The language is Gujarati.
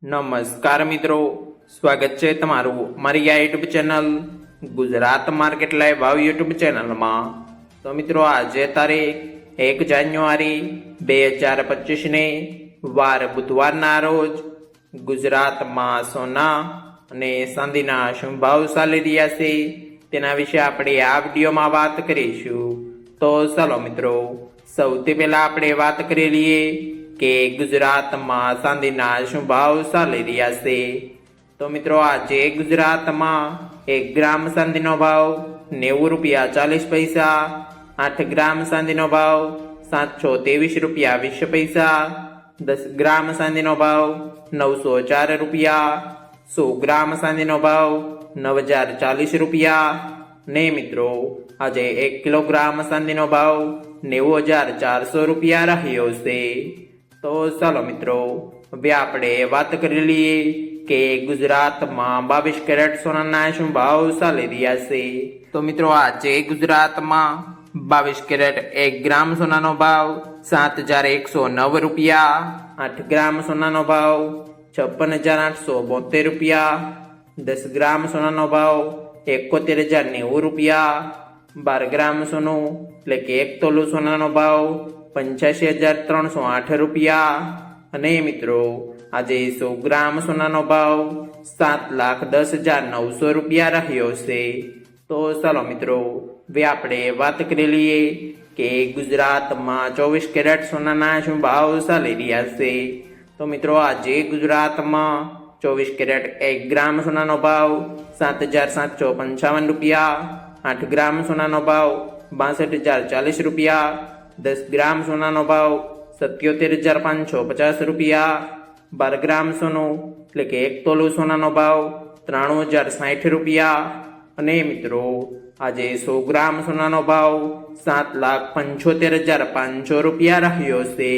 નમસ્કાર મિત્રો, સ્વાગત છે તમારું મારી આ YouTube channel Gujarat market live ભાવ યુટ્યુબ ચેનલમાં। તો મિત્રો, આજે તારીખ 1 જાન્યુઆરી 2025 ને વાર બુધવારના રોજ ગુજરાતમાં સોના અને ચાંદીના શું ભાવ ચાલી રહ્યા છે તેના વિશે આપણે આ વિડીયોમાં વાત કરીશું। તો ચાલો મિત્રો, સૌથી પહેલા આપણે વાત કરી લઈએ કે ગુજરાતમાં ચાંદીના શું ભાવ ચાલી રહ્યા છે। તો મિત્રો, આજે ગુજરાતમાં 1 ગ્રામ ચાંદીનો ભાવ 90 રૂપિયા 40 પૈસા, 8 ગ્રામ ચાંદીનો ભાવ 723 રૂપિયા 20 પૈસા, 10 ગ્રામ ચાંદીનો ભાવ 904 રૂપિયા, 100 ગ્રામ ચાંદીનો ભાવ 9040 રૂપિયા ને મિત્રો, આજે 1 કિલોગ્રામ ચાંદીનો ભાવ 90400 રૂપિયા રહ્યો છે। તો ચાલો મિત્રો, હવે આપણે વાત કરી લઈએ કે ગુજરાતમાં 22 કેરેટ સોનાના શું ભાવ ચાલી રહ્યા છે। તો મિત્રો, આજે ગુજરાતમાં 22 કેરેટ 1 ગ્રામ સોનાનો ભાવ 7109 રૂપિયા, 8 ગ્રામ સોનાનો ભાવ 56872 રૂપિયા, 10 ગ્રામ સોનાનો ભાવ 71090 રૂપિયા, 12 ગ્રામ સોનું એટલે કે 1 તોલું સોનાનો ભાવ 85308 રૂપિયા અને મિત્રો, આજે 100 ગ્રામ સોનાનો ભાવ 7,10,900 રૂપિયા રહ્યો છે। તો ચાલો મિત્રો, હવે આપણે વાત કરી લઈએ કે ગુજરાતમાં 24 કેરેટ સોનાના શું ભાવ ચાલી રહ્યા છે। તો મિત્રો, આજે ગુજરાતમાં 24 કેરેટ 1 ગ્રામ સોનાનો ભાવ 7,755 રૂપિયા, 8 ગ્રામ સોનાનો ભાવ 62,040 રૂપિયા, 10 ગ્રામ સોનાનો ભાવ 77,550 રૂપિયા, 12 ગ્રામ સોનું એટલે કે 1 તોલું સોનાનો ભાવ 93,060 રૂપિયા અને મિત્રો, આજે 100 ગ્રામ સોનાનો ભાવ 7,75,500 રૂપિયા રહ્યો છે।